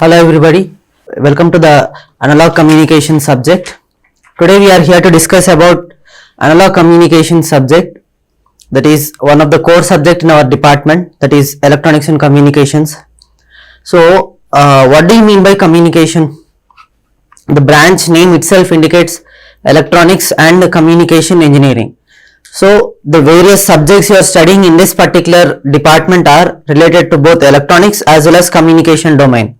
Hello everybody, welcome to the analog communication subject. Today we are here to discuss about analog communication subject, that is one of the core subject in our department, that is electronics and communications. So what do you mean by communication? The branch name itself indicates electronics and communication engineering. So the various subjects you are studying in this particular department are related to both electronics as well as communication domain.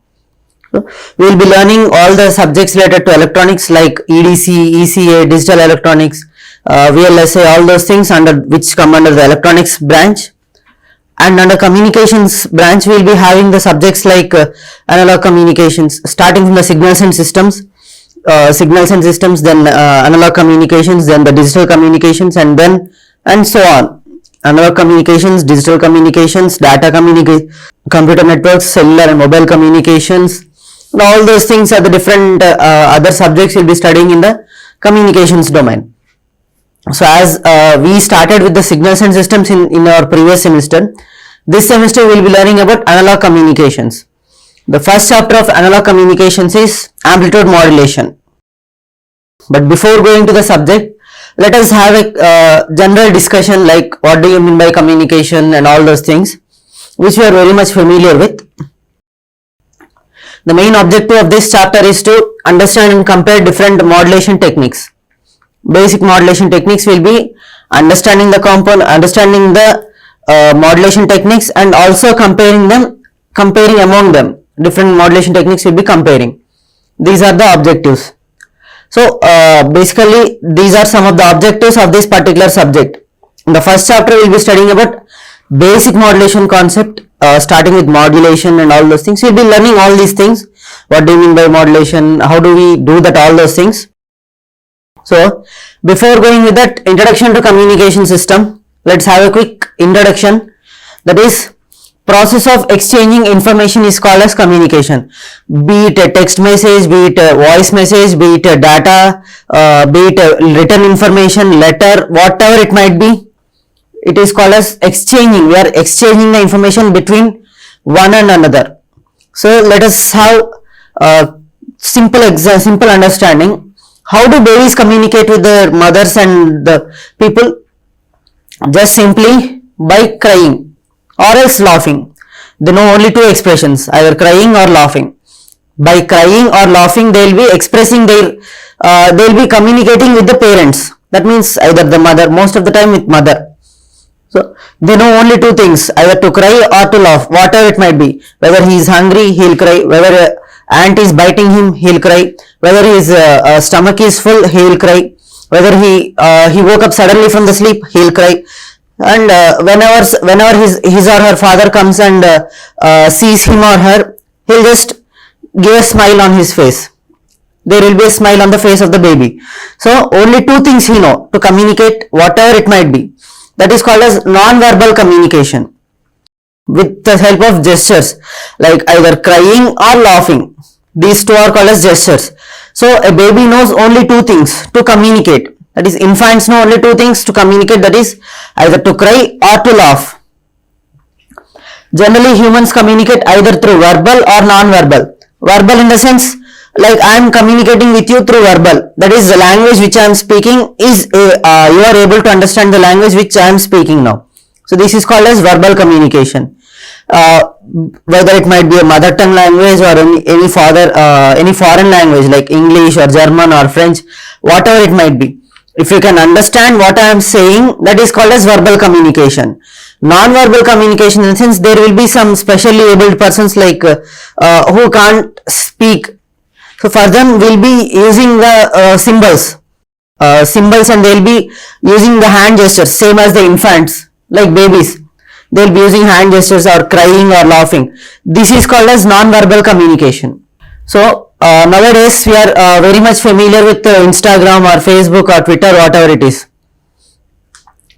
So we will be learning all the subjects related to electronics like EDC, ECA, digital electronics, VLSI, all those things under which come under the electronics branch. And under communications branch we will be having the subjects like analog communications, starting from the signals and systems, then analog communications, then the digital communications, and so on. Analog communications, digital communications, data communication, computer networks, cellular and mobile communications. And all those things are the different other subjects you will be studying in the communications domain. So as we started with the signals and systems in our previous semester, this semester we will be learning about analog communications. The first chapter of analog communications is amplitude modulation. But before going to the subject, let us have a general discussion like what do you mean by communication and all those things, which we are very much familiar with. The main objective of this chapter is to understand and compare different modulation techniques. Basic modulation techniques will be understanding the component, understanding the modulation techniques, and also comparing among them. Different modulation techniques will be comparing. These are the objectives. So basically these are some of the objectives of this particular subject. In the first chapter we will be studying about basic modulation concept, starting with modulation and all those things. We will be learning all these things. What do you mean by modulation? How do we do that? All those things. So before going with that introduction to communication system, let's have a quick introduction. That is, process of exchanging information is called as communication. Be it a text message, be it a voice message, be it a data, be it a written information, letter, whatever it might be, it is called as exchanging. We are exchanging the information between one and another. So let us have a simple understanding. How do babies communicate with their mothers and the people? Just simply by crying or else laughing. They know only two expressions, either crying or laughing. By crying or laughing, they will be expressing they will be communicating with the parents. That means either the mother, most of the time with mother. So they know only two things, either to cry or to laugh, whatever it might be. Whether he is hungry, he will cry. Whether ant is biting him, he will cry. Whether his stomach is full, he will cry. Whether he woke up suddenly from the sleep, he will cry. And whenever his or her father comes and sees him or her, he will just give a smile on his face. There will be a smile on the face of the baby. So only two things he knows to communicate, whatever it might be. That is called as non-verbal communication with the help of gestures like either crying or laughing. These two are called as gestures. So a baby knows only two things to communicate. That is, infants know only two things to communicate, that is either to cry or to laugh. Generally humans communicate either through verbal or non-verbal. Verbal in the sense like I am communicating with you through verbal, that is the language which I am speaking is you are able to understand the language which I am speaking now. So this is called as verbal communication. Whether it might be a mother tongue language or any foreign language like English or German or French, whatever it might be. If you can understand what I am saying, that is called as verbal communication. Non-verbal communication, in the sense there will be some specially abled persons like who can't speak. So for them we will be using the symbols, and they will be using the hand gestures, same as the infants like babies. They will be using hand gestures or crying or laughing. This is called as non-verbal communication. So nowadays we are very much familiar with Instagram or Facebook or Twitter, whatever it is.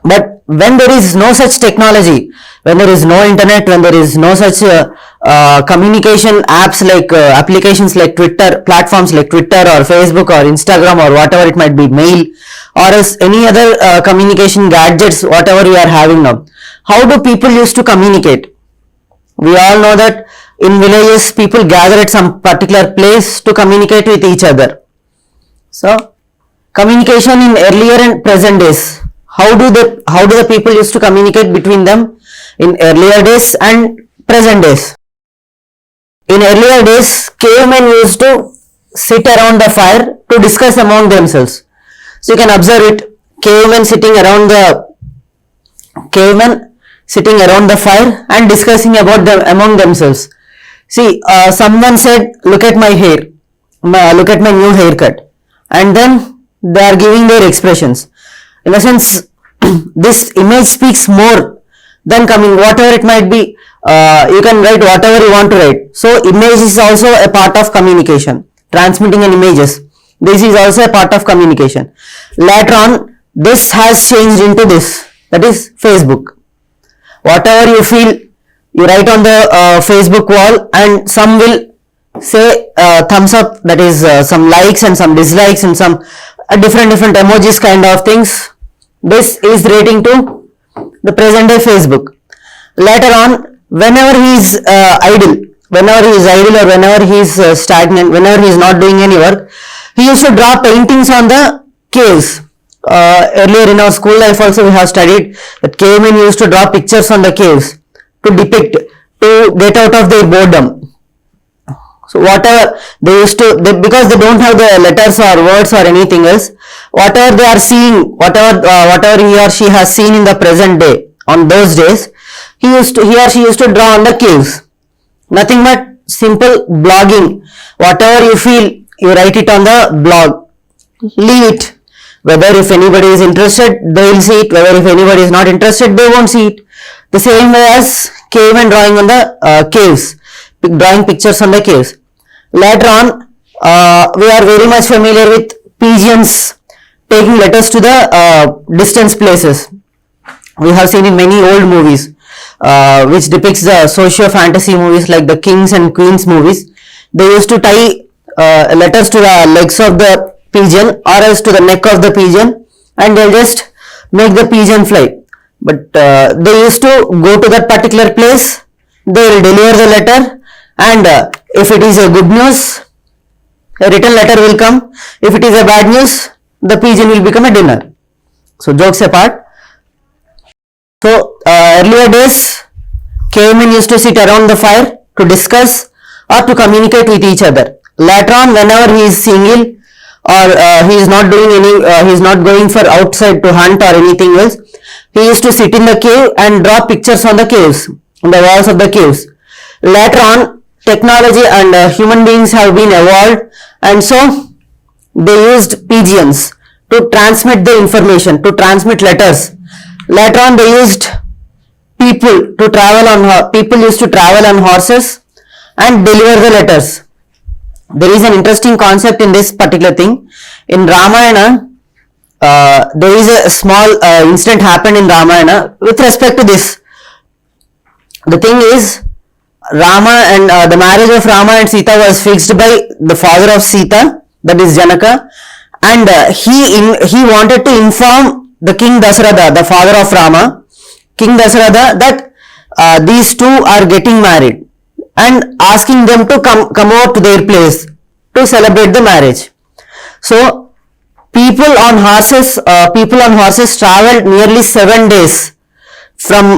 But when there is no such technology, when there is no internet, when there is no such communication apps like applications like Twitter, platforms like Twitter or Facebook or Instagram or whatever it might be, mail or else any other communication gadgets, whatever we are having now, how do people used to communicate? We all know that in villages, people gather at some particular place to communicate with each other. So, communication in earlier and present days. How do the people used to communicate between them in earlier days and present days? In earlier days, cavemen used to sit around the fire to discuss among themselves. So you can observe it, cavemen sitting around the fire and discussing about them among themselves. See, someone said, look at my hair, look at my new haircut, and then they are giving their expressions. In a sense, this image speaks more than coming, whatever it might be. You can write whatever you want to write. So image is also a part of communication, transmitting an images. This is also a part of communication. Later on, this has changed into this, that is Facebook. Whatever you feel, you write on the Facebook wall, and some will say thumbs up, that is some likes and some dislikes and some different emojis kind of things. This is relating to the present day Facebook. Later on, whenever he is idle or whenever he is stagnant, whenever he is not doing any work, he used to draw paintings on the caves. Earlier in our school life also we have studied that cavemen used to draw pictures on the caves to depict, to get out of their boredom. So whatever they used to, because they don't have the letters or words or anything else, whatever they are seeing, whatever he or she has seen in the present day, on those days, he or she used to draw on the caves. Nothing but simple blogging. Whatever you feel, you write it on the blog. Leave it. Whether if anybody is interested, they will see it. Whether if anybody is not interested, they won't see it. The same way as cavemen drawing on the caves, drawing pictures on the caves. Later on, we are very much familiar with pigeons taking letters to the distant places. We have seen in many old movies, which depicts the socio-fantasy movies like the Kings and Queens movies. They used to tie letters to the legs of the pigeon or else to the neck of the pigeon, and they'll just make the pigeon fly. But they used to go to that particular place, they will deliver the letter, and if it is a good news, a written letter will come. If it is a bad news, the pigeon will become a dinner. So jokes apart. So earlier days, cavemen used to sit around the fire to discuss or to communicate with each other. Later on, whenever he is single or he is not doing any, he is not going for outside to hunt or anything else, he used to sit in the cave and draw pictures on the caves, on the walls of the caves. Later on, technology and human beings have been evolved, and so they used pigeons to transmit the information, to transmit letters. Later on, they used people to travel on, people used to travel on horses and deliver the letters. There is an interesting concept in this particular thing. In Ramayana, there is a small incident happened in Ramayana with respect to this. The thing is, Rama and the marriage of Rama and Sita was fixed by the father of Sita, that is Janaka, and he wanted to inform the king Dasharatha, the father of Rama, King Dasharatha, that these two are getting married, and asking them to come over to their place to celebrate the marriage. So people on horses traveled nearly 7 days from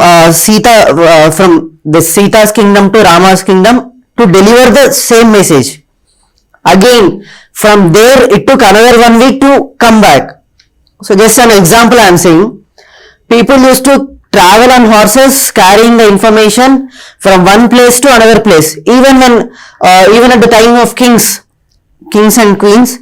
from the Sita's kingdom to Rama's kingdom to deliver the same message. Again, from there it took another 1 week to come back. So just an example I am saying. People used to travel on horses carrying the information from one place to another place. Even when, even at the time of kings and queens,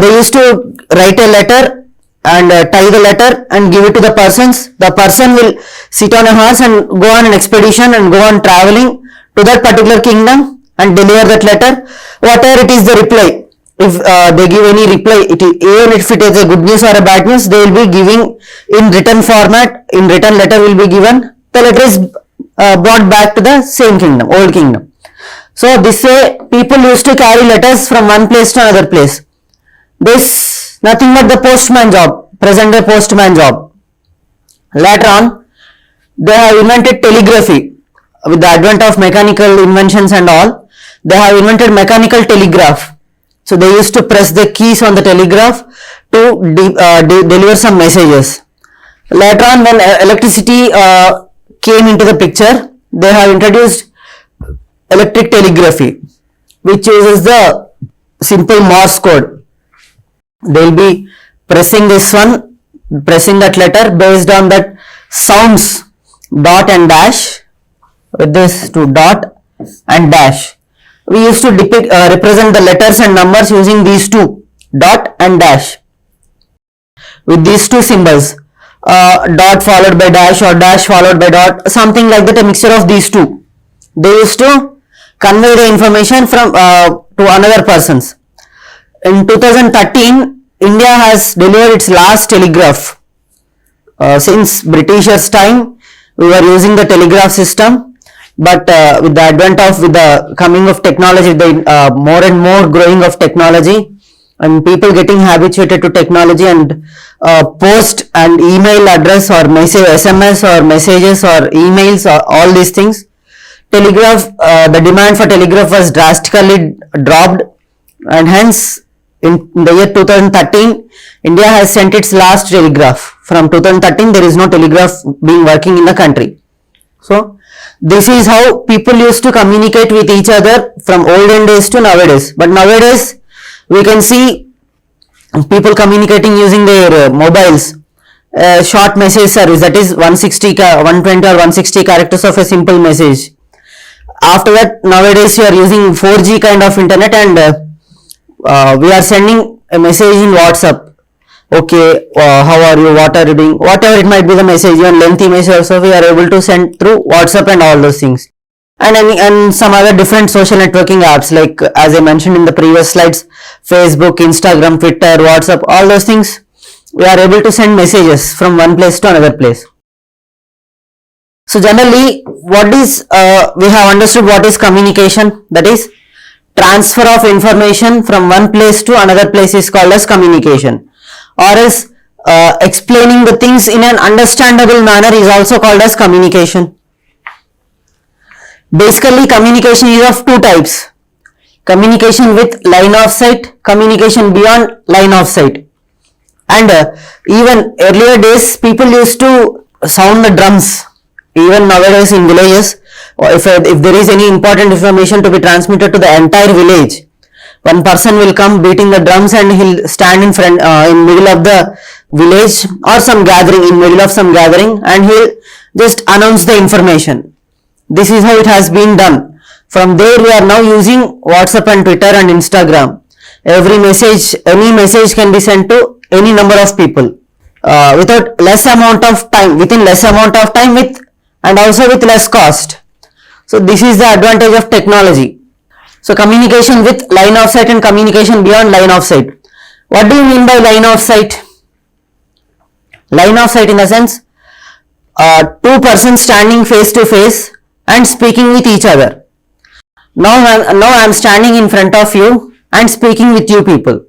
they used to write a letter and tie the letter and give it to the persons. The person will sit on a horse and go on an expedition and go on traveling to that particular kingdom and deliver that letter. Whatever it is the reply, if they give any reply, even if it is a good news or a bad news, they will be giving in written format, in written letter will be given. The letter is brought back to the same kingdom, old kingdom. So this way people used to carry letters from one place to another place. This nothing but the postman job, present day postman job. Later on, they have invented telegraphy, with the advent of mechanical inventions and all, they have invented mechanical telegraph. So they used to press the keys on the telegraph to deliver some messages. Later on, when electricity came into the picture, they have introduced electric telegraphy, which uses the simple Morse code. They will be pressing this one, pressing that letter, based on that sounds dot and dash, with this to dot and dash. We used to represent the letters and numbers using these two, dot and dash, with these two symbols, dot followed by dash or dash followed by dot, something like that, a mixture of these two. They used to convey the information from to another persons. In 2013, India has delivered its last telegraph. Since Britishers' time, we were using the telegraph system, but with the coming of technology, the more and more growing of technology, and people getting habituated to technology, and post and email address or message, SMS or messages or emails or all these things, telegraph, the demand for telegraph was drastically dropped, and hence in the year 2013, India has sent its last telegraph. From 2013, there is no telegraph being working in the country. So this is how people used to communicate with each other from olden days to nowadays. But nowadays, we can see people communicating using their mobiles, short message service, that is 120 or 160 characters of a simple message. After that, nowadays you are using 4G kind of internet, and we are sending a message in WhatsApp. Okay, how are you, what are you doing, whatever it might be the message, even lengthy message also we are able to send through WhatsApp and all those things. And some other different social networking apps, like as I mentioned in the previous slides, Facebook, Instagram, Twitter, WhatsApp, all those things, we are able to send messages from one place to another place. So generally, what is, we have understood what is communication, that is transfer of information from one place to another place is called as communication, or else explaining the things in an understandable manner is also called as communication. Basically, communication is of two types: communication with line of sight, communication beyond line of sight. And even earlier days, people used to sound the drums. Even nowadays in villages, if there is any important information to be transmitted to the entire village, one person will come beating the drums, and he'll stand in front, in middle of the village or some gathering, in middle of some gathering, and he'll just announce the information. This is how it has been done. From there, we are now using WhatsApp and Twitter and Instagram. Every message, any message can be sent to any number of people without less amount of time, within less amount of time, and also with less cost. So this is the advantage of technology. So communication with line of sight and communication beyond line of sight. What do you mean by line of sight? Line of sight in the sense, two persons standing face to face and speaking with each other. Now I am standing in front of you and speaking with you people.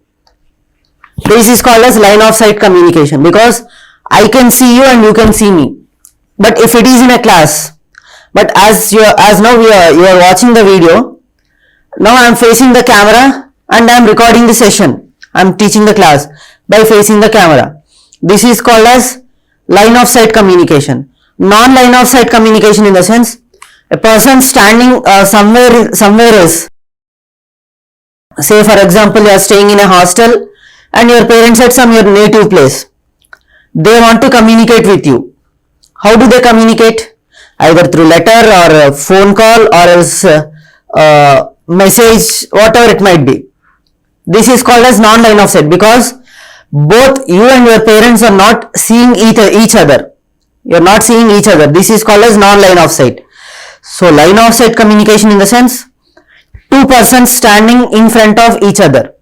This is called as line of sight communication, because I can see you and you can see me. But if it is in a class, but as now you are watching the video, now I am facing the camera and I am recording the session. I am teaching the class by facing the camera. This is called as line of sight communication. Non-line of sight communication in the sense, a person standing somewhere else. Say for example, you are staying in a hostel and your parents at your native place. They want to communicate with you. How do they communicate? Either through letter or a phone call or else message, whatever it might be. This is called as non-line of sight, because both you and your parents are not seeing each other. You are not seeing each other. This is called as non-line of sight. So line of sight communication in the sense, two persons standing in front of each other.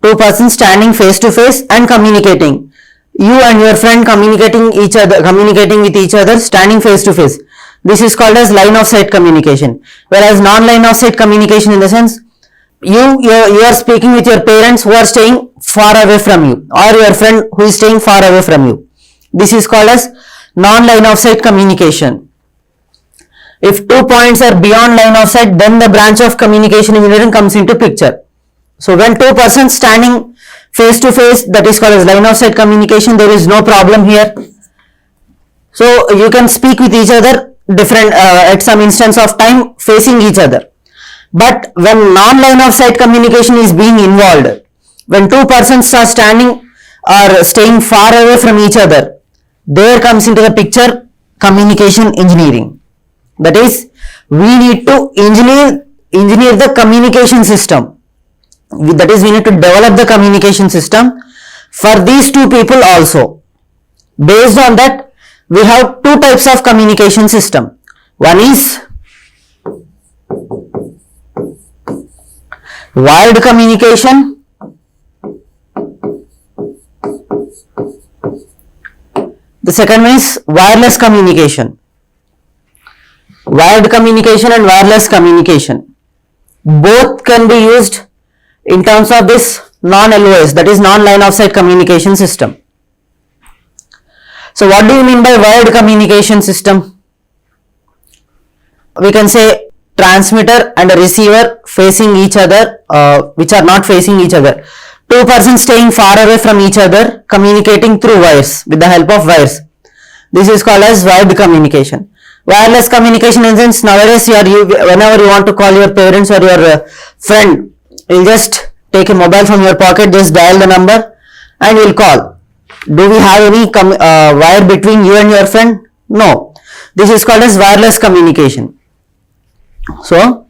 Two persons standing face to face and communicating. You and your friend communicating with each other, standing face to face. This is called as line of sight communication. Whereas non-line of sight communication in the sense, you are speaking with your parents who are staying far away from you, or your friend who is staying far away from you. This is called as non-line of sight communication. If 2 points are beyond line of sight, then the branch of communication engineering comes into picture. So when two persons standing face to face, that is called as line of sight communication. There is no problem here. So you can speak with each other different at some instance of time facing each other. But when non-line of sight communication is being involved, when two persons are standing or staying far away from each other, there comes into the picture communication engineering. That is, we need to engineer the communication system. That is, we need to develop the communication system for these two people also. Based on that, we have two types of communication system. One is wired communication. The second one is wireless communication. Wired communication and wireless communication both can be used in terms of this non-LOS, that is non-line of sight communication system. So what do you mean by wired communication system? We can say transmitter and a receiver facing each other, which are not facing each other. Two persons staying far away from each other, communicating through wires, with the help of wires. This is called as wired communication. Wireless communication in sense, nowadays whenever you want to call your parents or your friend, you'll just take a mobile from your pocket, just dial the number and you'll call. Do we have any wire between you and your friend? No. This is called as wireless communication. So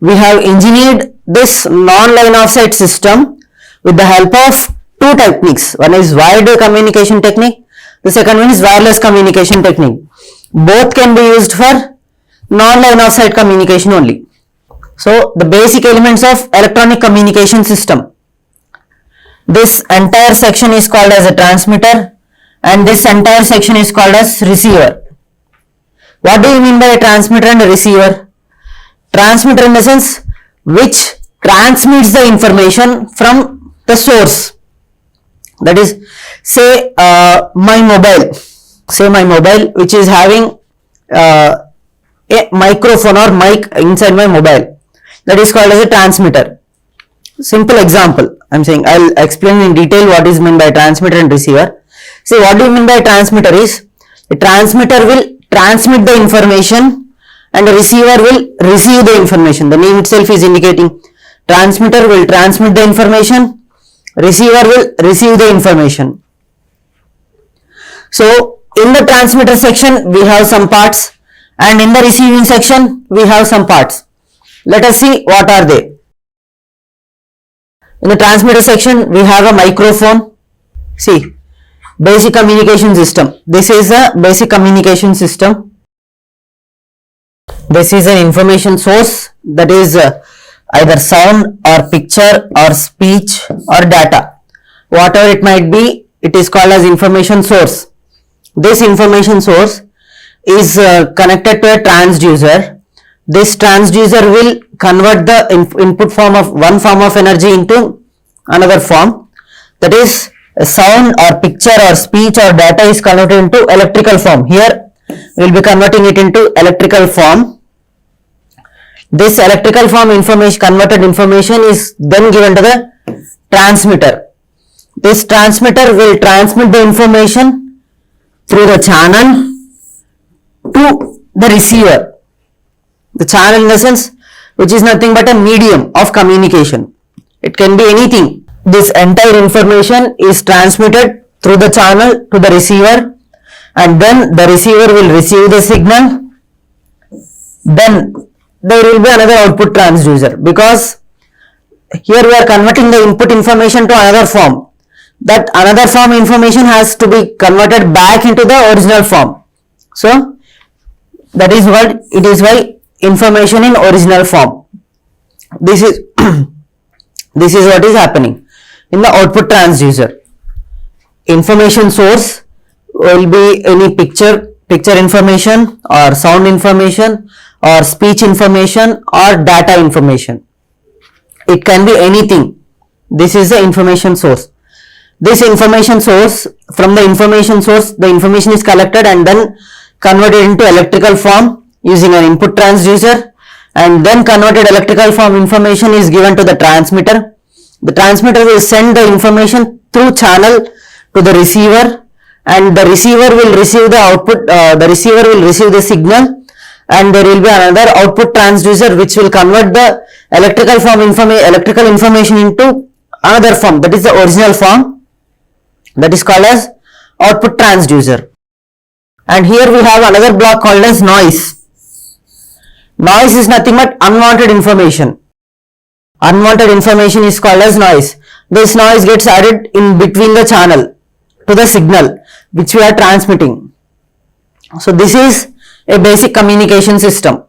we have engineered this non-line of sight system with the help of two techniques. One is wired communication technique. The second one is wireless communication technique. Both can be used for non-line of sight communication only. So the basic elements of electronic communication system. This entire section is called as a transmitter and this entire section is called as receiver. What do you mean by a transmitter and a receiver? Transmitter in the sense which transmits the information from the source. That is, say my mobile which is having a microphone or mic inside my mobile, that is called as a transmitter. Simple example I'm saying, I'll explain in detail what is meant by transmitter and receiver. See, what do you mean by transmitter is, a transmitter will transmit the information and the receiver will receive the information. The name itself is indicating transmitter will transmit the information, receiver will receive the information. So in the transmitter section we have some parts and in the receiving section we have some parts. Let us see what are they. In the transmitter section we have a microphone. See, basic communication system. This is a basic communication system. This is an information source, that is either sound or picture or speech or data. Whatever it might be, it is called as information source. This information source is connected to a transducer. This transducer will convert the input form of one form of energy into another form. That is, a sound or picture or speech or data is converted into electrical form. Here we will be converting it into electrical form. This electrical form information, converted information, is then given to the transmitter. This transmitter will transmit the information through the channel to the receiver. The channel in the sense which is nothing but a medium of communication. It can be anything. This entire information is transmitted through the channel to the receiver and then the receiver will receive the signal. Then there will be another output transducer, because here we are converting the input information to another form. That another form information has to be converted back into the original form. So that is what it is by information in original form. This is this is what is happening in the output transducer. Information source will be any picture information or sound information or speech information or data information. It can be anything. This is the information source. This information source, from the information source, the information is collected and then converted into electrical form. using an input transducer, and then converted electrical form information is given to the transmitter. The transmitter will send the information through channel to the receiver, and the receiver will receive the output, the receiver will receive the signal, and there will be another output transducer which will convert the electrical information into another form, that is the original form, that is called as output transducer. And here we have another block called as noise. Noise is nothing but unwanted information. Unwanted information is called as noise. This noise gets added in between the channel to the signal which we are transmitting. So this is a basic communication system.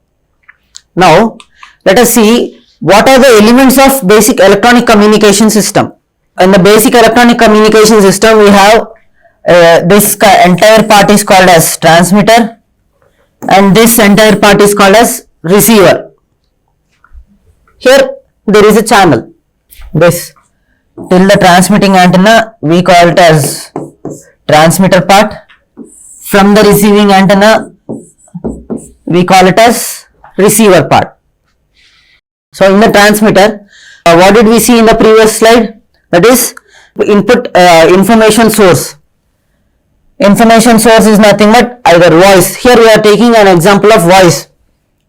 Now let us see what are the elements of basic electronic communication system. In the basic electronic communication system, we have this entire part is called as transmitter, and this entire part is called as receiver. Here there is a channel, this till the transmitting antenna we call it as transmitter part. From the receiving antenna we call it as receiver part. So in the transmitter, what did we see in the previous slide? That is input information source. Information source is nothing but either voice. Here we are taking an example of voice.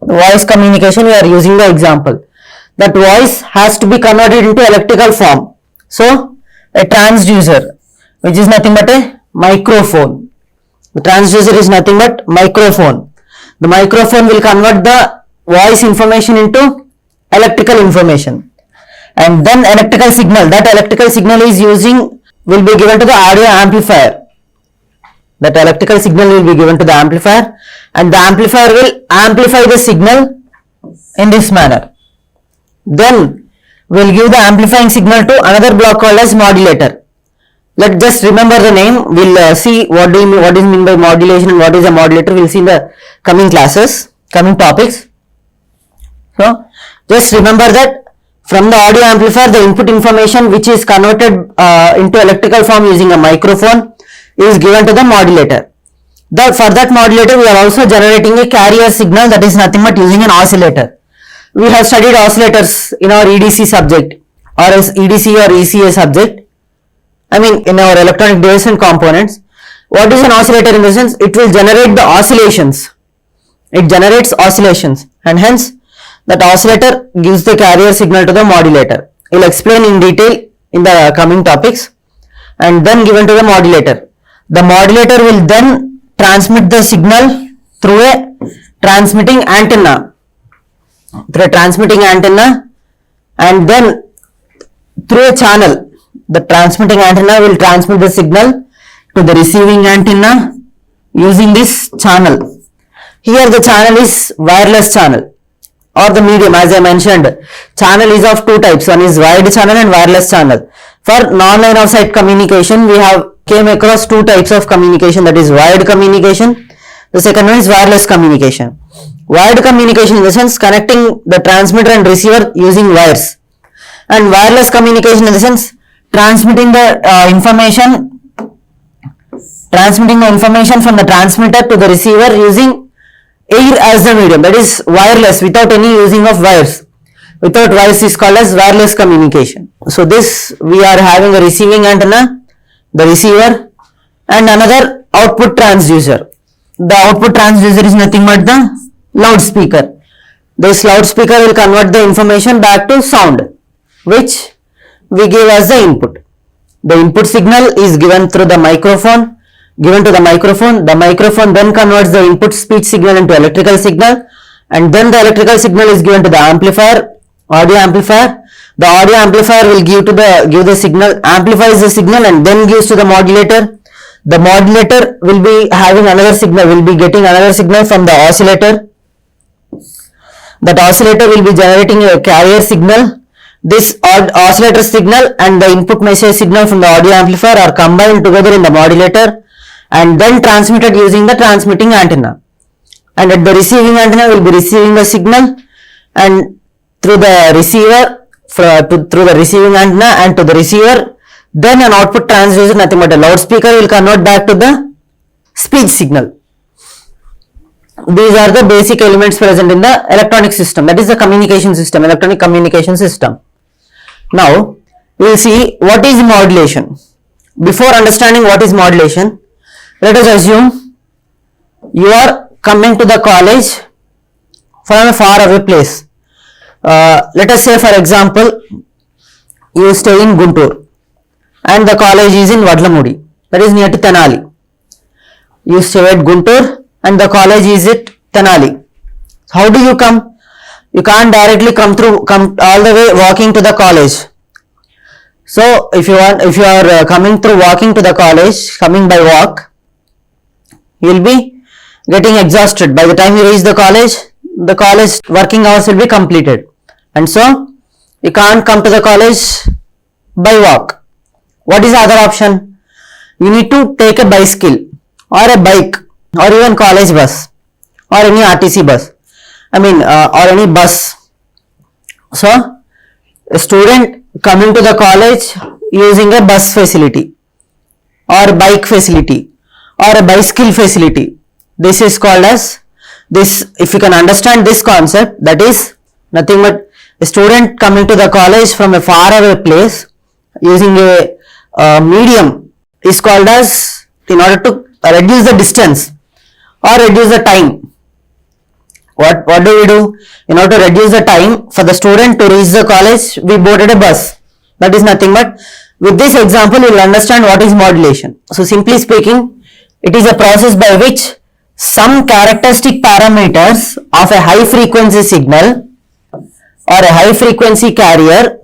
Voice communication, we are using the example. That voice has to be converted into electrical form. So a transducer, which is nothing but a microphone. The transducer is nothing but microphone. The microphone will convert the voice information into electrical information, and then electrical signal, that electrical signal is using will be given to the audio amplifier. That electrical signal will be given to the amplifier, and the amplifier will amplify the signal in this manner. Then we'll give the amplifying signal to another block called as modulator. Let's just remember the name. We'll see what is mean by modulation and what is a modulator. We'll see in the coming classes, coming topics. So just remember that from the audio amplifier, the input information which is converted into electrical form using a microphone is given to the modulator. For that modulator, we are also generating a carrier signal, that is nothing but using an oscillator. We have studied oscillators in our EDC subject, or as EDC or ECA subject. I mean in our electronic devices and components. What is an oscillator in the sense? It will generate the oscillations. It generates oscillations, and hence that oscillator gives the carrier signal to the modulator. We will explain in detail in the coming topics, and then given to the modulator. The modulator will then transmit the signal through a transmitting antenna. And then through a channel. The transmitting antenna will transmit the signal to the receiving antenna using this channel. Here the channel is wireless channel, or the medium, as I mentioned. Channel is of two types. One is wired channel and wireless channel. For non-line of sight communication, we have came across two types of communication, that is wired communication. The second one is wireless communication. Wired communication in the sense connecting the transmitter and receiver using wires, and wireless communication in the sense transmitting the information from the transmitter to the receiver using air as the medium, that is wireless, without any using of wires. Without wires is called as wireless communication. So this we are having a receiving antenna, the receiver, and another output transducer. The output transducer is nothing but the loudspeaker. This loudspeaker will convert the information back to sound, which we give as the input. The input signal is given through the microphone, the microphone then converts the input speech signal into electrical signal, and then the electrical signal is given to the amplifier, audio amplifier. The audio amplifier will give the signal, amplifies the signal, and then gives to the modulator. The modulator will be having another signal, will be getting another signal from the oscillator. That oscillator will be generating a carrier signal. This oscillator signal and the input message signal from the audio amplifier are combined together in the modulator and then transmitted using the transmitting antenna. And at the receiving antenna will be receiving the signal, and through the receiver, through the receiving antenna and to the receiver, then an output transducer, nothing but a loudspeaker, will convert back to the speech signal. These are the basic elements present in the electronic system, that is the communication system, electronic communication system. Now we will see what is modulation. Before understanding what is modulation, let us assume you are coming to the college from a far away place. Let us say, for example, you stay in Guntur and the college is in Vadlamudi, that is near to Tenali. You stay at Guntur and the college is at Tenali. How do you come? You can't directly come all the way walking to the college. So if you are coming through walking to the college, coming by walk, you will be getting exhausted. By the time you reach the college working hours will be completed, and so you can't come to the college by walk. What is the other option? You need to take a bicycle or a bike or even college bus or any RTC bus, or any bus. So a student coming to the college using a bus facility or bike facility or a bicycle facility, this is called as this. If you can understand this concept, that is nothing but a student coming to the college from a far away place using a medium is called as, in order to reduce the distance or reduce the time, what do we do? In order to reduce the time for the student to reach the college, we boarded a bus. That is nothing but, with this example you will understand what is modulation. So simply speaking, it is a process by which some characteristic parameters of a high frequency signal or a high frequency carrier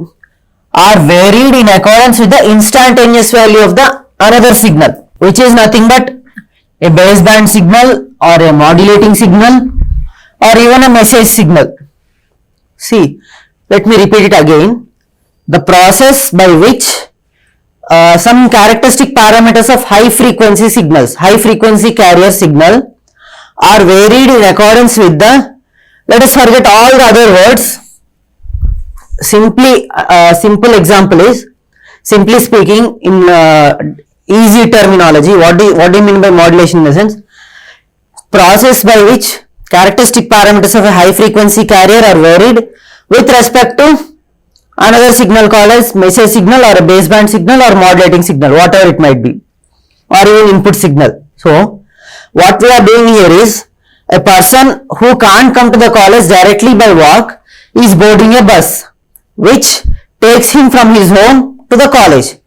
are varied in accordance with the instantaneous value of the another signal, which is nothing but a baseband signal or a modulating signal or even a message signal. See, let me repeat it again. The process by which some characteristic parameters of high frequency signals, high frequency carrier signal, are varied in accordance with the, let us forget all the other words. Simple example is, simply speaking, in easy terminology, what do you mean by modulation? In the sense, process by which characteristic parameters of a high frequency carrier are varied with respect to another signal called as message signal or a baseband signal or modulating signal, whatever it might be, or even input signal. So what we are doing here is, a person who can't come to the college directly by walk is boarding a bus which takes him from his home to the college.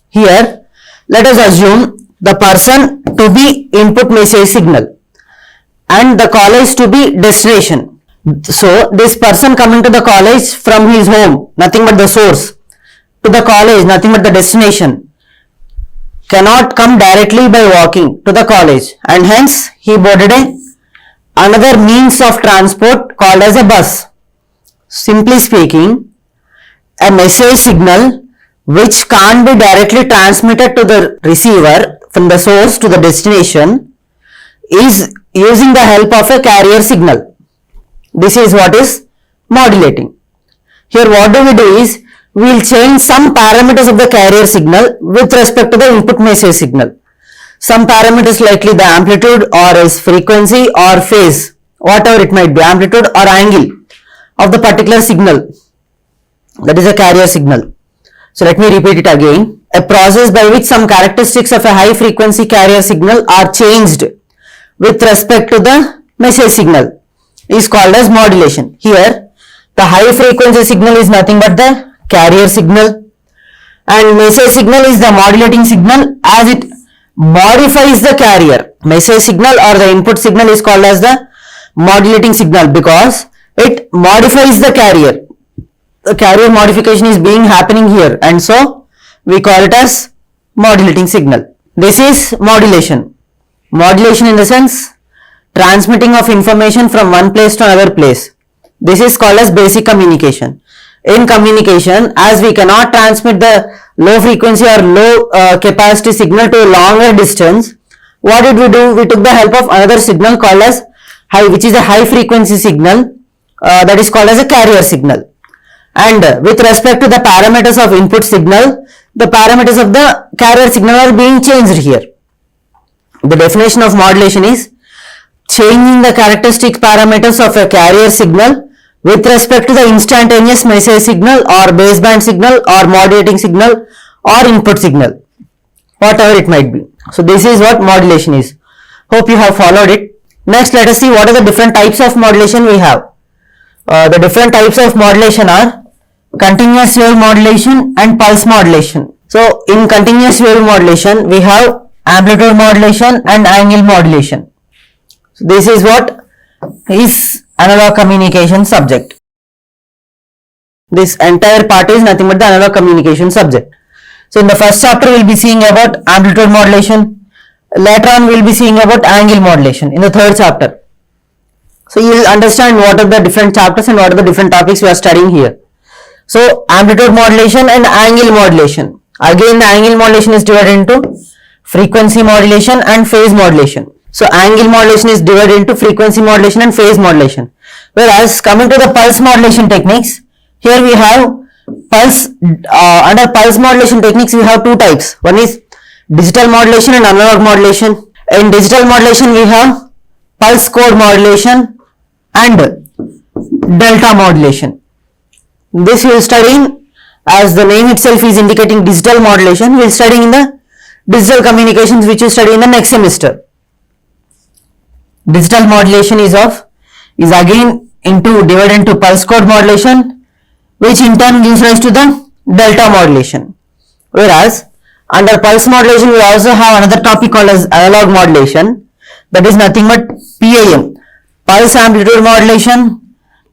Here let us assume the person to be input message signal and the college to be destination. So this person coming to the college from his home, nothing but the source, to the college, nothing but the destination, cannot come directly by walking to the college, and hence he boarded another means of transport called as a bus. Simply speaking, a message signal which can't be directly transmitted to the receiver from the source to the destination is using the help of a carrier signal. This is what is modulating. Here what do? We will change some parameters of the carrier signal with respect to the input message signal. Some parameters likely the amplitude or its frequency or phase, whatever it might be, amplitude or angle of the particular signal, that is a carrier signal. So let me repeat it again. A process by which some characteristics of a high frequency carrier signal are changed with respect to the message signal is called as modulation. Here the high frequency signal is nothing but the carrier signal and message signal is the modulating signal, as it modifies the carrier. Message signal or the input signal is called as the modulating signal because it modifies the carrier. The carrier modification is happening here, and so we call it as modulating signal. This is modulation. Modulation in the sense transmitting of information from one place to another place. This is called as basic communication. In communication, as we cannot transmit the low frequency or low capacity signal to a longer distance, what did we do? We took the help of another signal called as high, which is a high frequency signal, that is called as a carrier signal. And with respect to the parameters of input signal, the parameters of the carrier signal are being changed here. The definition of modulation is changing the characteristic parameters of a carrier signal with respect to the instantaneous message signal or baseband signal or modulating signal or input signal, whatever it might be. So this is what modulation is. Hope you have followed it. Next, let us see what are the different types of modulation we have. The different types of modulation are continuous wave modulation and pulse modulation. So in continuous wave modulation, we have amplitude modulation and angle modulation. So this is what is analog communication subject. This entire part is nothing but the analog communication subject. So in the first chapter we will be seeing about amplitude modulation. Later on we will be seeing about angle modulation in the third chapter. So you will understand what are the different chapters and what are the different topics we are studying here. So amplitude modulation and angle modulation. Again the angle modulation is divided into frequency modulation and phase modulation. So angle modulation is divided into frequency modulation and phase modulation. Whereas coming to the pulse modulation techniques, here we have pulse, under pulse modulation techniques we have two types. One is digital modulation and analog modulation. In digital modulation we have pulse code modulation and delta modulation. This we will study, as the name itself is indicating digital modulation, we will study in the digital communications, which you study in the next semester. Digital modulation is again divided into pulse code modulation, which in turn gives rise to the delta modulation. Whereas under pulse modulation we also have another topic called as analog modulation, that is nothing but PAM, pulse amplitude modulation,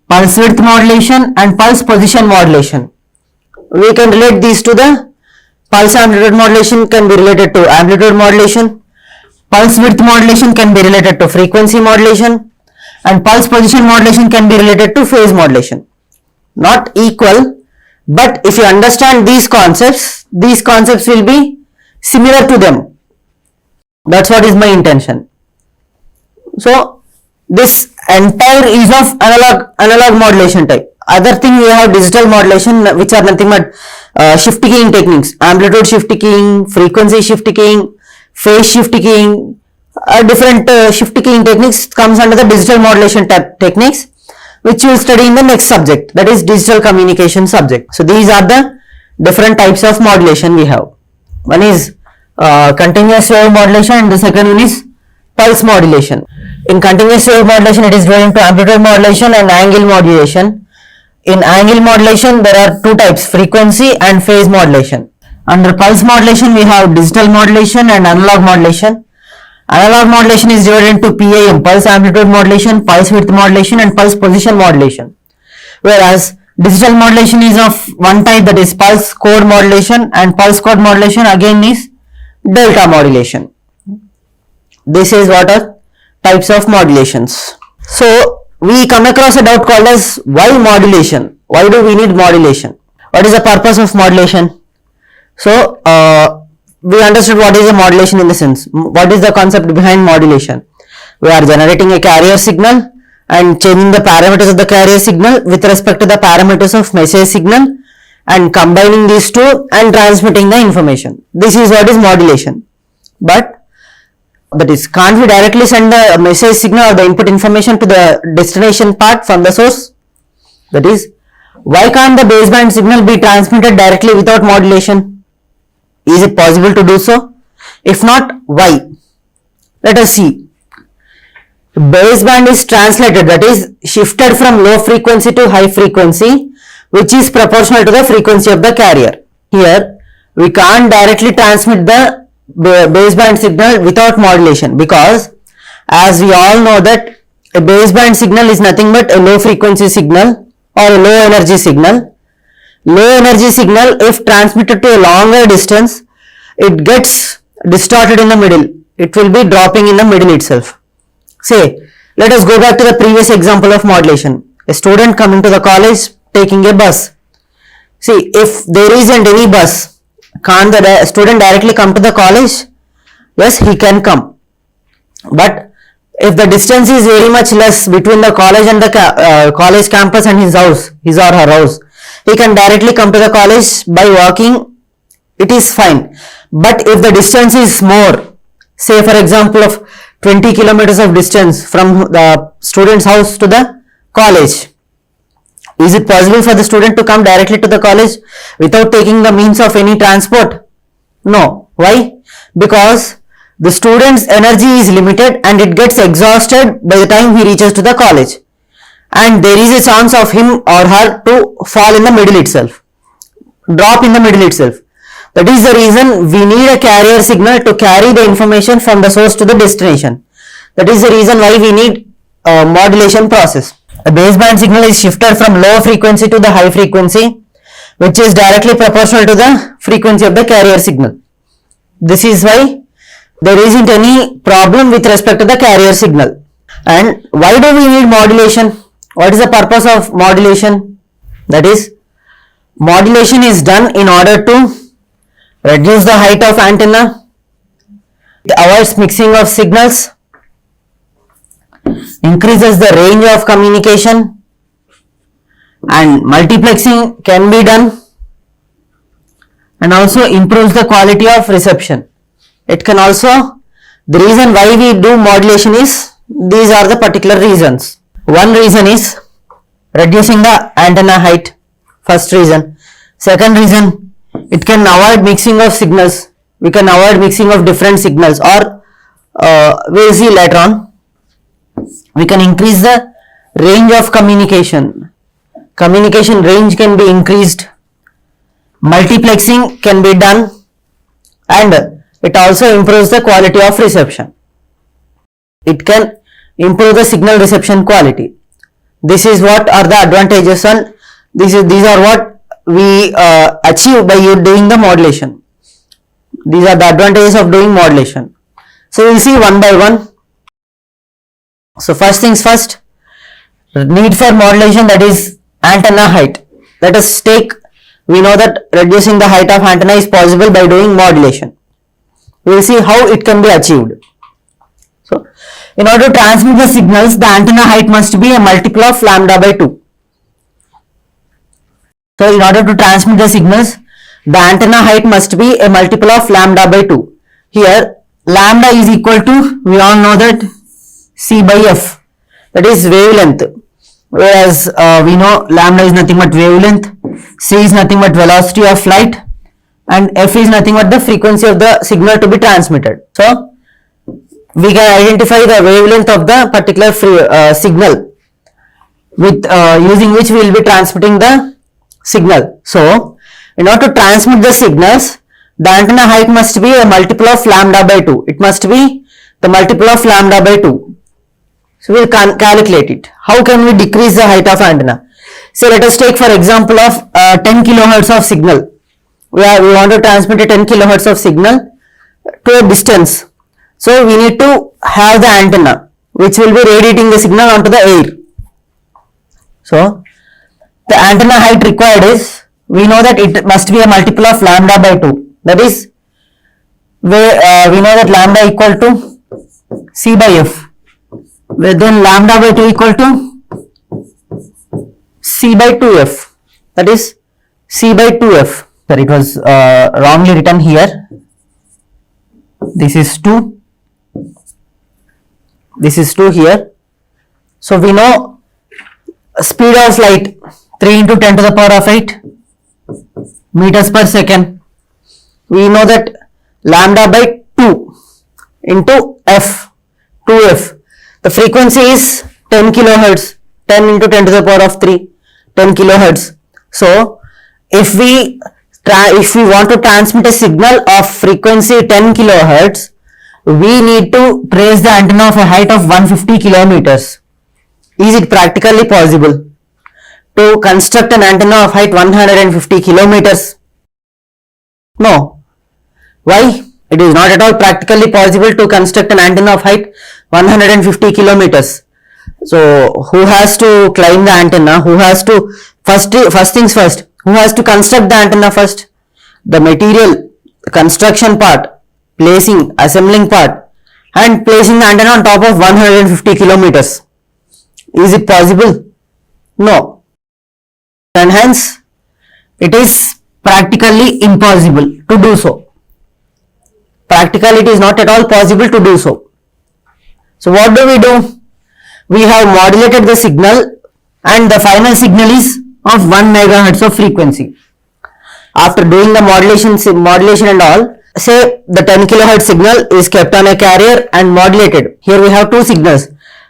pulse width modulation and pulse position modulation. We can relate these to the pulse amplitude modulation can be related to amplitude modulation, pulse width modulation can be related to frequency modulation, and pulse position modulation can be related to phase modulation. Not equal, but if you understand these concepts will be similar to them. That's what is my intention. So this entire is of analog modulation type. Other thing we have digital modulation, which are nothing but shift keying techniques, amplitude shift keying, frequency shift keying, phase shift keying, different shift keying techniques comes under the digital modulation techniques, which you will study in the next subject, that is digital communication subject. So these are the different types of modulation we have. One is continuous wave modulation and the second one is pulse modulation. In continuous wave modulation it is divided into amplitude modulation and angle modulation. In angle modulation there are two types, frequency and phase modulation. Under pulse modulation we have digital modulation and analog modulation. Analog modulation is divided into PAM, pulse amplitude modulation, pulse width modulation and pulse position modulation. Whereas digital modulation is of one type, that is pulse code modulation, and pulse code modulation again is delta modulation. This is what are types of modulations. So we come across a doubt called as why modulation? Why do we need modulation? What is the purpose of modulation? So we understood what is a modulation in the sense. What is the concept behind modulation? We are generating a carrier signal and changing the parameters of the carrier signal with respect to the parameters of message signal and combining these two and transmitting the information. This is what is modulation. But that is, can't we directly send the message signal or the input information to the destination part from the source? That is, why can't the baseband signal be transmitted directly without modulation? Is it possible to do so? If not, why? Let us see. Baseband is translated, that is shifted from low frequency to high frequency, which is proportional to the frequency of the carrier. Here we can't directly transmit the baseband signal without modulation, because as we all know that a baseband signal is nothing but a low frequency signal or a low energy signal. Low energy signal, if transmitted to a longer distance, it gets distorted in the middle. It will be dropping in the middle itself. Say, let us go back to the previous example of modulation. A student coming to the college taking a bus. See, if there isn't any bus, can't the student directly come to the college? Yes, he can come. But if the distance is very much less between the college and the college campus and his house, his or her house, he can directly come to the college by walking. It is fine. But if the distance is more, say for example of 20 kilometers of distance from the student's house to the college. Is it possible for the student to come directly to the college without taking the means of any transport? No. Why? Because the student's energy is limited and it gets exhausted by the time he reaches to the college. And there is a chance of him or her to fall in the middle itself, drop in the middle itself. That is the reason we need a carrier signal to carry the information from the source to the destination. That is the reason why we need a modulation process. A baseband signal is shifted from low frequency to the high frequency, which is directly proportional to the frequency of the carrier signal. This is why there isn't any problem with respect to the carrier signal. And why do we need modulation? What is the purpose of modulation? That is, modulation is done in order to reduce the height of antenna, it avoids mixing of signals, increases the range of communication, and multiplexing can be done, and also improves the quality of reception. It can also, the reason why we do modulation is, these are the particular reasons. One reason is reducing the antenna height, first reason. Second reason, it can avoid mixing of signals. We can avoid mixing of different signals, or we'll see later on. We can increase the range of communication. Communication range can be increased. Multiplexing can be done, and it also improves the quality of reception. It can improve the signal reception quality. This is what are the advantages, and these are what we achieve by doing the modulation. These are the advantages of doing modulation. So we will see one by one. So first things first, need for modulation, that is antenna height. Let us take, we know that reducing the height of antenna is possible by doing modulation. We will see how it can be achieved. So in order to transmit the signals, the antenna height must be a multiple of lambda by 2. So in order to transmit the signals, the antenna height must be a multiple of lambda by 2. Here lambda is equal to, we all know that, C by F, that is wavelength, whereas we know lambda is nothing but wavelength, C is nothing but velocity of light, and F is nothing but the frequency of the signal to be transmitted. So we can identify the wavelength of the particular signal with using which we will be transmitting the signal. So in order to transmit the signals, the antenna height must be a multiple of lambda by 2. It must be the multiple of lambda by 2. So we will calculate it. How can we decrease the height of antenna? So let us take for example of 10 kilohertz of signal. We want to transmit a 10 kilohertz of signal to a distance. So we need to have the antenna which will be radiating the signal onto the air. So the antenna height required is, we know that it must be a multiple of lambda by 2. That is, we know that lambda equal to C by F, where then lambda by 2 equal to C by 2F, that is C by 2F. Sorry, it was wrongly written here. This is 2. This is 2 here. So we know speed of light 3 into 10 to the power of 8 meters per second. We know that lambda by 2 into F, 2F. The frequency is 10 kilohertz, 10 into 10 to the power of 3, 10 kilohertz. So if we want to transmit a signal of frequency 10 kilohertz, we need to trace the antenna of a height of 150 kilometers. Is it practically possible to construct an antenna of height 150 kilometers? No. Why? It is not at all practically possible to construct an antenna of height 150 kilometers. So who has to climb the antenna? Who has to, first things first, who has to construct the antenna first? The material, construction part, placing, assembling part, and placing the antenna on top of 150 kilometers. Is it possible? No. And hence it is practically impossible to do so. Practically it is not at all possible to do so. So what do? We have modulated the signal and the final signal is of 1 megahertz of frequency. After doing the modulation and all, say the 10 kilohertz signal is kept on a carrier and modulated. Here we have two signals.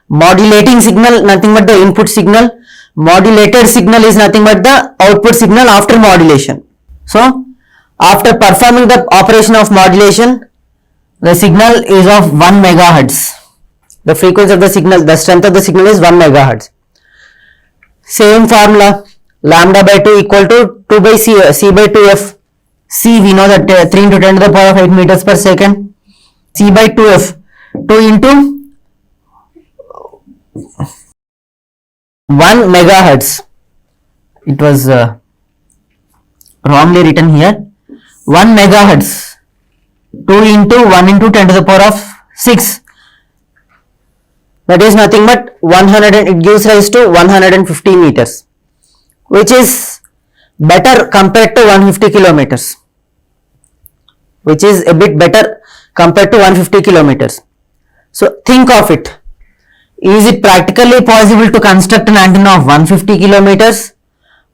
Modulating signal, nothing but the input signal. Modulated signal is nothing but the output signal after modulation. So after performing the operation of modulation, the signal is of 1 megahertz. The frequency of the signal, the strength of the signal is 1 megahertz. Same formula, lambda by 2 equal to 2 by c by 2f. C we know that 3 into 10 to the power of 8 meters per second. C by 2f, 2 into 1 megahertz. It was wrongly written here. 1 megahertz, 2 into 1 into 10 to the power of 6. That is nothing but 100, it gives rise to 150 meters, which is better compared to 150 kilometers, which is a bit better compared to 150 kilometers. So think of it. Is it practically possible to construct an antenna of 150 kilometers,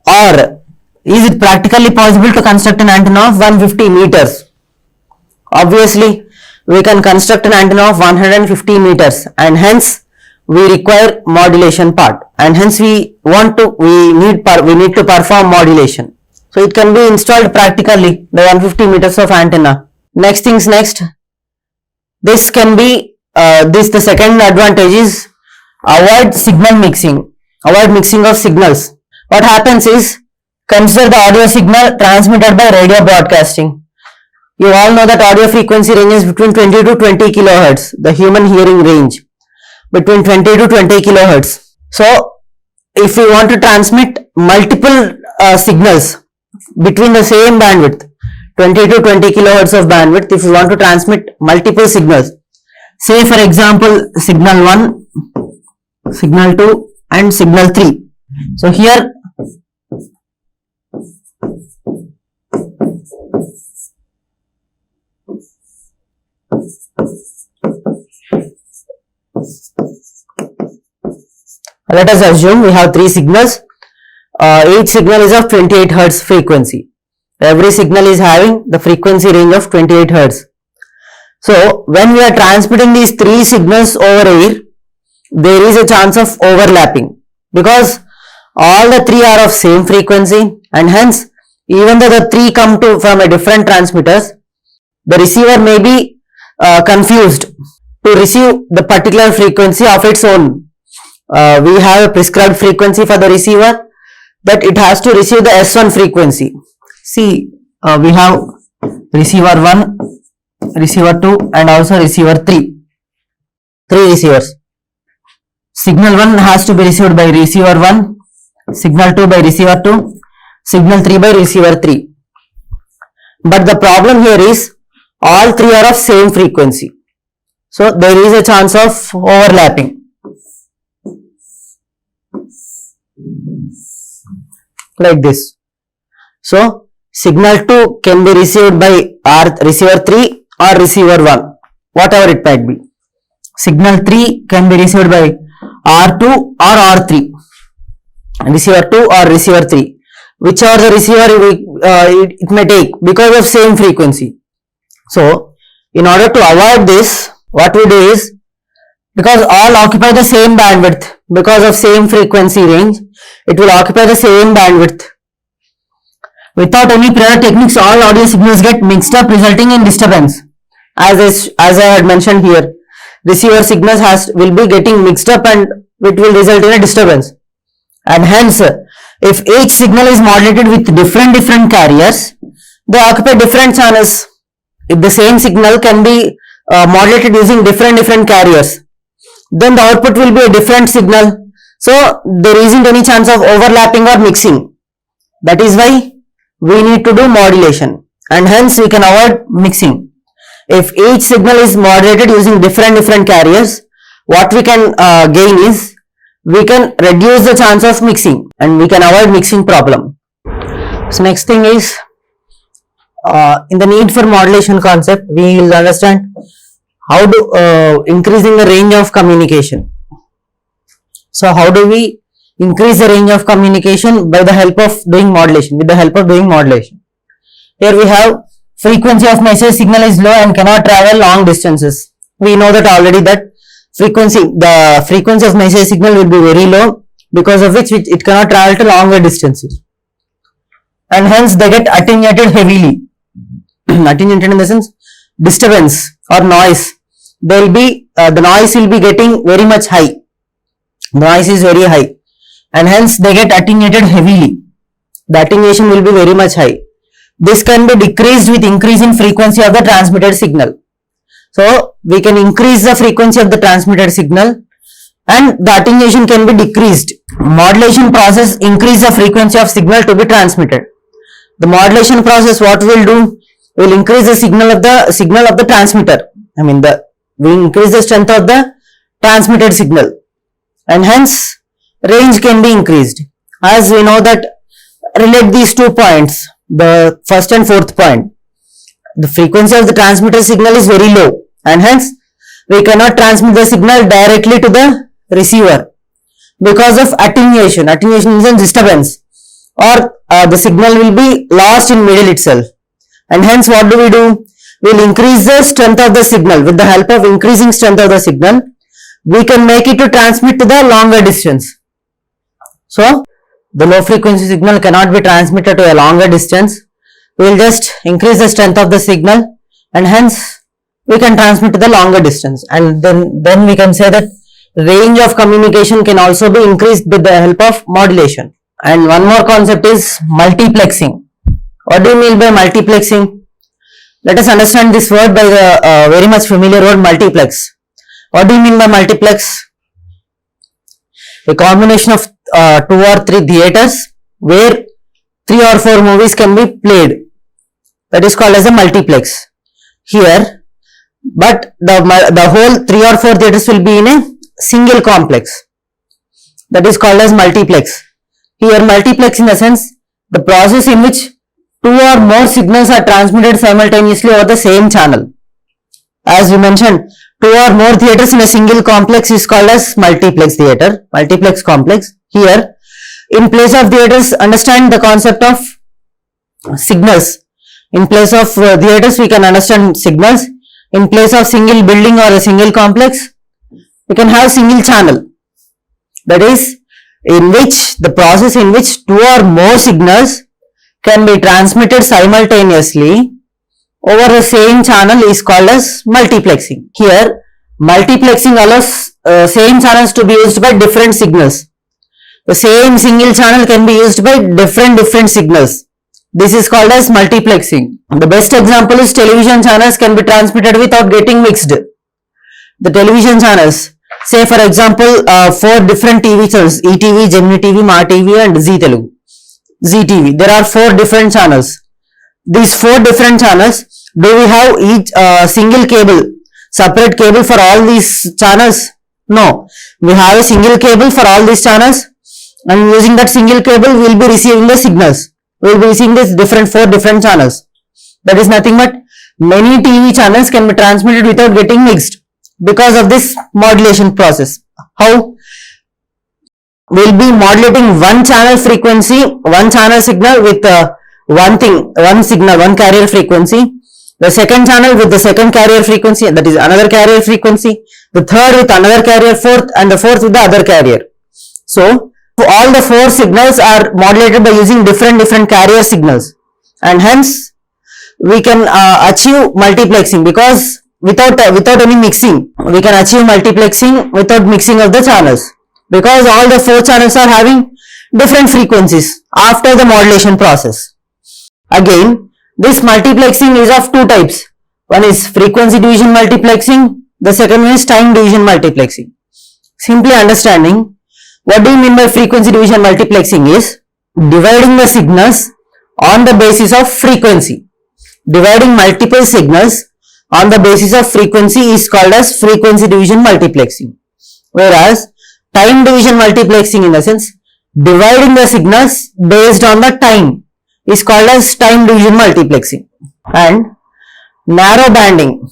or is it practically possible to construct an antenna of 150 meters? Obviously, we can construct an antenna of 150 meters, and hence we require modulation part, and hence we need to perform modulation. So it can be installed practically, the 150 meters of antenna. Next things next. This can be the second advantage is avoid signal mixing. Avoid mixing of signals. What happens is, consider the audio signal transmitted by radio broadcasting. You all know that audio frequency ranges between 20 to 20 kilohertz, the human hearing range, between 20 to 20 kilohertz. So if we want to transmit multiple signals between the same bandwidth, 20 to 20 kilohertz of bandwidth, if we want to transmit multiple signals, say for example signal 1, signal 2 and signal 3. So here let us assume we have 3 signals. Each signal is of 28 hertz frequency. Every signal is having the frequency range of 28 hertz. So when we are transmitting these 3 signals over air, there is a chance of overlapping, because all the 3 are of same frequency, and hence even though the 3 come from a different transmitters, the receiver may be confused to receive the particular frequency of its own. We have a prescribed frequency for the receiver, that it has to receive the S1 frequency. See, we have receiver 1, receiver 2 and also receiver 3. 3 receivers. Signal 1 has to be received by receiver 1, signal 2 by receiver 2, signal 3 by receiver 3. But the problem here is all 3 are of same frequency. So there is a chance of overlapping. Like this. So signal 2 can be received by receiver 3 or receiver 1, whatever it might be. Signal 3 can be received by R2 or R3, receiver 2 or receiver 3, whichever the receiver it may take, because of same frequency. So in order to avoid this, what we do is, because all occupy the same bandwidth, because of same frequency range, it will occupy the same bandwidth. Without any prior techniques, all audio signals get mixed up, resulting in disturbance. As I had mentioned here, receiver signals will be getting mixed up and it will result in a disturbance. And hence, if each signal is modulated with different carriers, they occupy different channels. If the same signal can be modulated using different carriers, then the output will be a different signal. So there isn't any chance of overlapping or mixing. That is why we need to do modulation, and hence we can avoid mixing. If each signal is modulated using different carriers, what we can gain is, we can reduce the chance of mixing and we can avoid mixing problem. So next thing is, in the need for modulation concept, we will understand how do increasing the range of communication. So how do we increase the range of communication? By the help of doing modulation, with the help of doing modulation. Here we have frequency of message signal is low and cannot travel long distances. We know that already, that the frequency of message signal will be very low, because of which it cannot travel to longer distances, and hence they get attenuated heavily. Attenuated in the sense disturbance or noise. There will be the noise will be getting very much high. Noise is very high, and hence they get attenuated heavily. The attenuation will be very much high. This can be decreased with increase in frequency of the transmitted signal. So we can increase the frequency of the transmitted signal, and the attenuation can be decreased. Modulation process increase the frequency of signal to be transmitted. The modulation process, what will do? Will increase the signal of the transmitter. I mean, we increase the strength of the transmitted signal, and hence range can be increased. As we know that, relate these 2 points, the first and fourth point. The frequency of the transmitter signal is very low, and hence we cannot transmit the signal directly to the receiver because of attenuation. Attenuation is a disturbance, or the signal will be lost in middle itself, and hence what do? We will increase the strength of the signal. With the help of increasing strength of the signal, we can make it to transmit to the longer distance. So the low frequency signal cannot be transmitted to a longer distance. We will just increase the strength of the signal, and hence we can transmit to the longer distance, and then we can say that range of communication can also be increased with the help of modulation. And one more concept is multiplexing. What do you mean by multiplexing? Let us understand this word by the very much familiar word multiplex. What do you mean by multiplex? A combination of 2 or 3 theaters where 3 or 4 movies can be played. That is called as a multiplex. Here, but the whole 3 or 4 theaters will be in a single complex. That is called as multiplex. Here, multiplex in the sense, the process in which 2 or more signals are transmitted simultaneously over the same channel. As we mentioned, 2 or more theaters in a single complex is called as multiplex theater, multiplex complex. Here, in place of theaters, understand the concept of signals. In place of theaters, we can understand signals. In place of single building or a single complex, we can have single channel. That is, in which the process in which 2 or more signals can be transmitted simultaneously over the same channel is called as multiplexing. Here, multiplexing allows same channels to be used by different signals. The same single channel can be used by different signals. This is called as multiplexing. The best example is television channels can be transmitted without getting mixed. The television channels, say for example, 4 different TV channels, ETV, Gemini TV, Ma TV and Zee Telugu. Zee TV. There are 4 different channels. These 4 different channels, do we have each single cable, separate cable for all these channels? No. We have a single cable for all these channels, and using that single cable, we will be receiving the signals. We will be receiving this 4 different channels. That is nothing but many TV channels can be transmitted without getting mixed because of this modulation process. How? We will be modulating one channel frequency, one channel signal with one carrier frequency. The second channel with the second carrier frequency, that is another carrier frequency. The third with another carrier, fourth, and the fourth with the other carrier. So all the 4 signals are modulated by using different carrier signals, and hence we can achieve multiplexing, because without any mixing, we can achieve multiplexing without mixing of the channels, because all the 4 channels are having different frequencies after the modulation process. Again, this multiplexing is of 2 types. One is frequency division multiplexing, the second one is time division multiplexing. Simply understanding, what do you mean by frequency division multiplexing is dividing the signals on the basis of frequency. Dividing multiple signals on the basis of frequency is called as frequency division multiplexing. Whereas time division multiplexing, in the sense dividing the signals based on the time, is called as time division multiplexing. And narrow banding.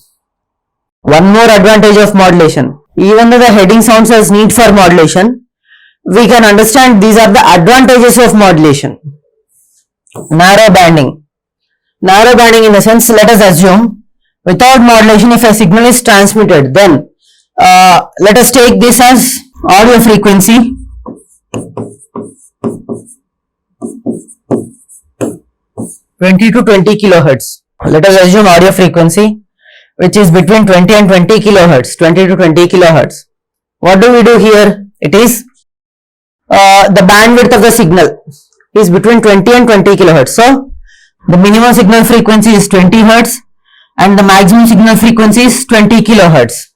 One more advantage of modulation. Even though the heading sounds as need for modulation, we can understand these are the advantages of modulation. Narrow banding. Narrow banding in the sense, let us assume without modulation if a signal is transmitted, then let us take this as audio frequency. 20 to 20 kilohertz. Let us assume audio frequency which is between 20 and 20 kilohertz, 20 to 20 kilohertz. What do we do here? It is the bandwidth of the signal is between 20 and 20 kilohertz. So the minimum signal frequency is 20 hertz and the maximum signal frequency is 20 kilohertz.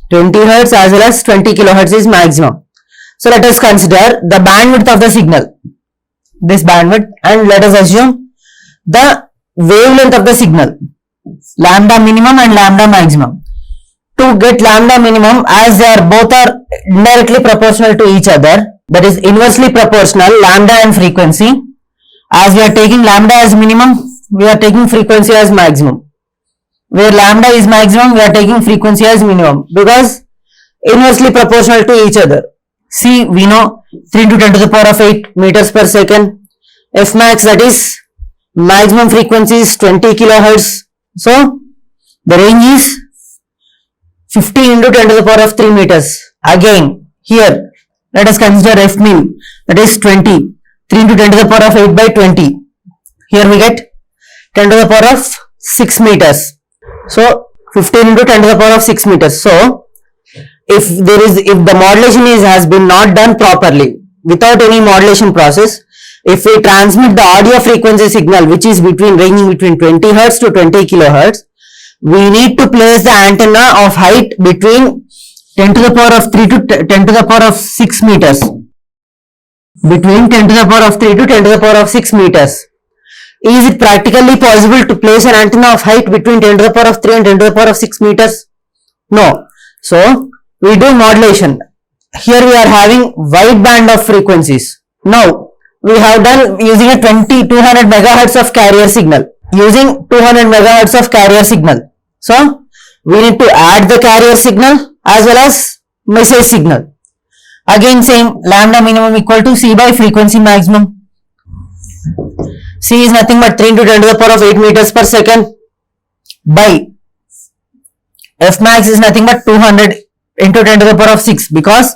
20 hertz as well as 20 kilohertz is maximum. So let us consider the bandwidth of the signal, this bandwidth, and let us assume the wavelength of the signal, lambda minimum and lambda maximum. To get lambda minimum, as they are both are indirectly proportional to each other, that is inversely proportional, lambda and frequency. As we are taking lambda as minimum, we are taking frequency as maximum. Where lambda is maximum, we are taking frequency as minimum because inversely proportional to each other. See, we know 3 into 10 to the power of 8 meters per second. F max, that is maximum frequency is 20 kilohertz. So the range is 15 into 10 to the power of 3 meters. Again, here let us consider F min, that is 20. 3 into 10 to the power of 8 by 20. Here we get 10 to the power of 6 meters. So 15 into 10 to the power of 6 meters. So if the modulation has been not done properly, without any modulation process, if we transmit the audio frequency signal which is ranging between 20 hertz to 20 kilohertz, we need to place the antenna of height between 10 to the power of 3 to 10 to the power of 6 meters. Between 10 to the power of 3 to 10 to the power of 6 meters. Is it practically possible to place an antenna of height between 10 to the power of 3 and 10 to the power of 6 meters? No. So we do modulation. Here we are having wide band of frequencies. Now we have done using a 200 megahertz of carrier signal. Using 200 megahertz of carrier signal. So we need to add the carrier signal as well as message signal. Again same, lambda minimum equal to C by frequency maximum. C is nothing but 3 into 10 to the power of 8 meters per second by F max is nothing but 200 into 10 to the power of 6 because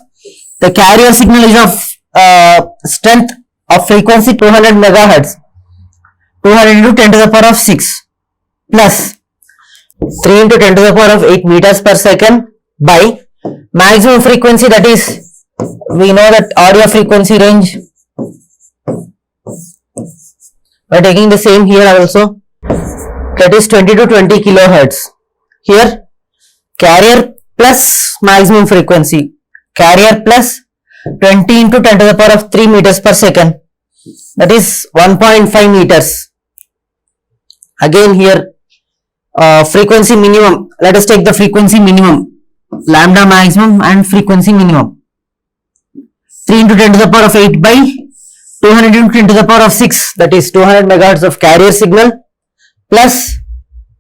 the carrier signal is of strength of frequency 200 megahertz. 200 into 10 to the power of 6 plus 3 into 10 to the power of 8 meters per second by maximum frequency, that is, we know that audio frequency range, by taking the same here also, that is 20 to 20 kilohertz. Here carrier plus maximum frequency, carrier plus 20 into 10 to the power of 3 meters per second, that is 1.5 meters. Again here frequency minimum, let us take the frequency minimum, lambda maximum and frequency minimum. 3 into 10 to the power of 8 by 200 into 10 to the power of 6, that is 200 megahertz of carrier signal plus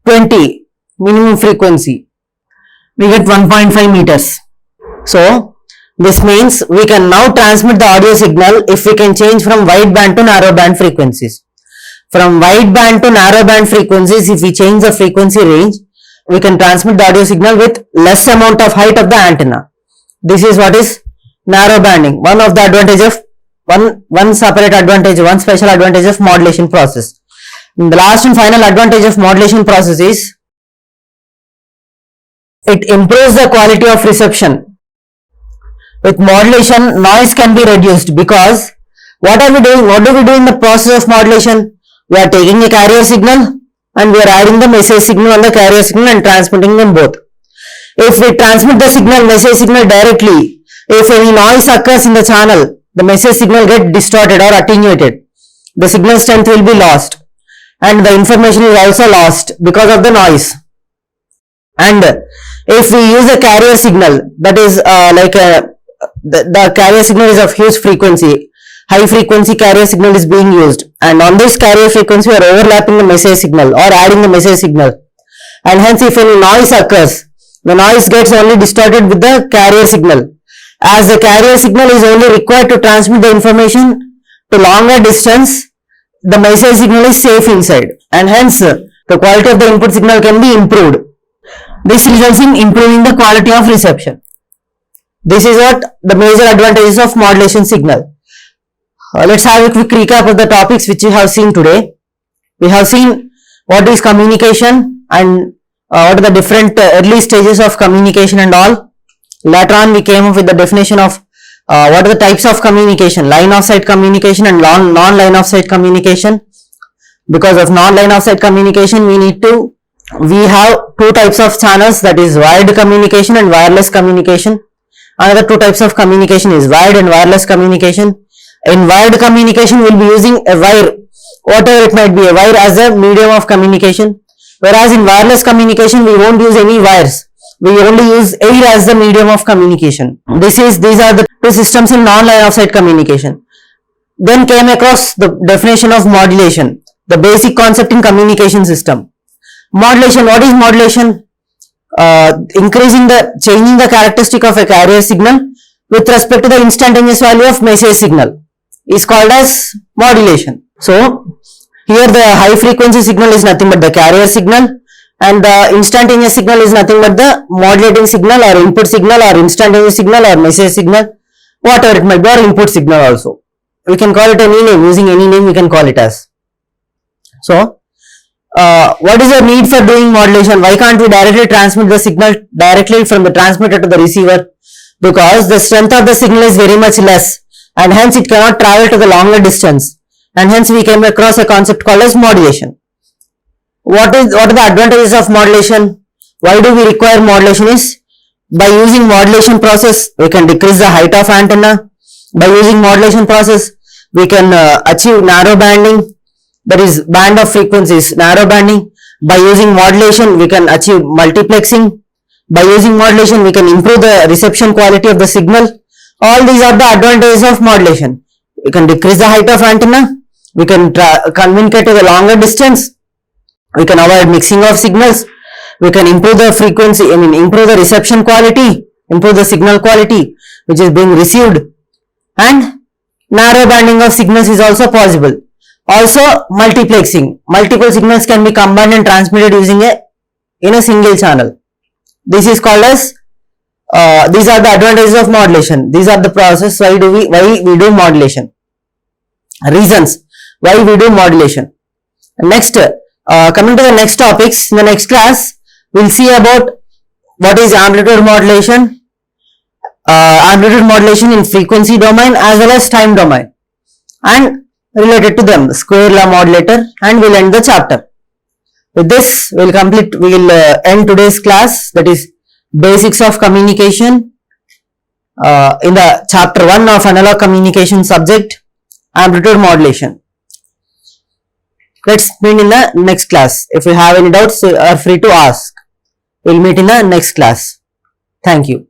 20 minimum frequency, we get 1.5 meters. So this means we can now transmit the audio signal if we can change from wide band to narrow band frequencies. From wide band to narrow band frequencies, if we change the frequency range, we can transmit the audio signal with less amount of height of the antenna. This is what is narrow banding. One of the advantage of one separate advantage, one special advantage of modulation process. And the last and final advantage of modulation process is it improves the quality of reception. With modulation, noise can be reduced because what are we doing? What do we do in the process of modulation? We are taking a carrier signal and we are adding the message signal on the carrier signal and transmitting them both. If we transmit the message signal directly, if any noise occurs in the channel, the message signal gets distorted or attenuated. The signal strength will be lost and the information is also lost because of the noise. And if we use a carrier signal, that is the carrier signal is of huge frequency, high frequency carrier signal is being used, and on this carrier frequency we are overlapping the message signal or adding the message signal, and hence if any noise occurs, The noise gets only distorted with the carrier signal. As the carrier signal is only required to transmit the information to longer distance, the message signal is safe inside, and hence the quality of the input signal can be improved. This results in improving the quality of reception. This is what the major advantages of modulation signal. Let's have a quick recap of the topics which we have seen today. We have seen what is communication and what are the different early stages of communication and all. Later on we came up with the definition of what are the types of communication, line of sight communication and non-line of sight communication. Because of non-line of sight communication we have two types of channels, that is wired communication and wireless communication. Another two types of communication is wired and wireless communication. In wired communication we will be using a wire, whatever it might be, a wire as a medium of communication. Whereas in wireless communication we won't use any wires. We only use air as the medium of communication. These are the two systems in non-line of sight communication. Then came across the definition of modulation, the basic concept in communication system. Modulation, what is modulation? Changing the characteristic of a carrier signal with respect to the instantaneous value of message signal is called as modulation. So, here the high frequency signal is nothing but the carrier signal, and the instantaneous signal is nothing but the modulating signal or input signal or instantaneous signal or message signal, whatever it might be, or input signal also. We can call it any name, using any name we can call it as. So, what is the need for doing modulation? Why can't we directly transmit the signal directly from the transmitter to the receiver? Because the strength of the signal is very much less, and hence it cannot travel to the longer distance, and hence we came across a concept called as modulation. What are the advantages of modulation? Why do we require modulation? Is by using modulation process we can decrease the height of antenna. By using modulation process we can achieve narrow banding, that is band of frequencies, narrow banding. By using modulation we can achieve multiplexing. By using modulation we can improve the reception quality of the signal. All these are the advantages of modulation. We can decrease the height of antenna, we can communicate to the longer distance, we can avoid mixing of signals, we can improve the frequency, improve the reception quality, improve the signal quality which is being received, and narrow banding of signals is also possible. Also multiplexing, multiple signals can be combined and transmitted using in a single channel. This is called as these are the advantages of modulation. These are the process why we do modulation. Reasons why we do modulation. Next, coming to the next topics, in the next class we will see about what is amplitude modulation, in frequency domain as well as time domain, and related to them square law modulator, and we will end the chapter. With this we will end today's class, that is basics of communication, in the chapter 1 of analog communication subject, amplitude modulation. Let's meet in the next class. If you have any doubts, you are free to ask. We will meet in the next class. Thank you.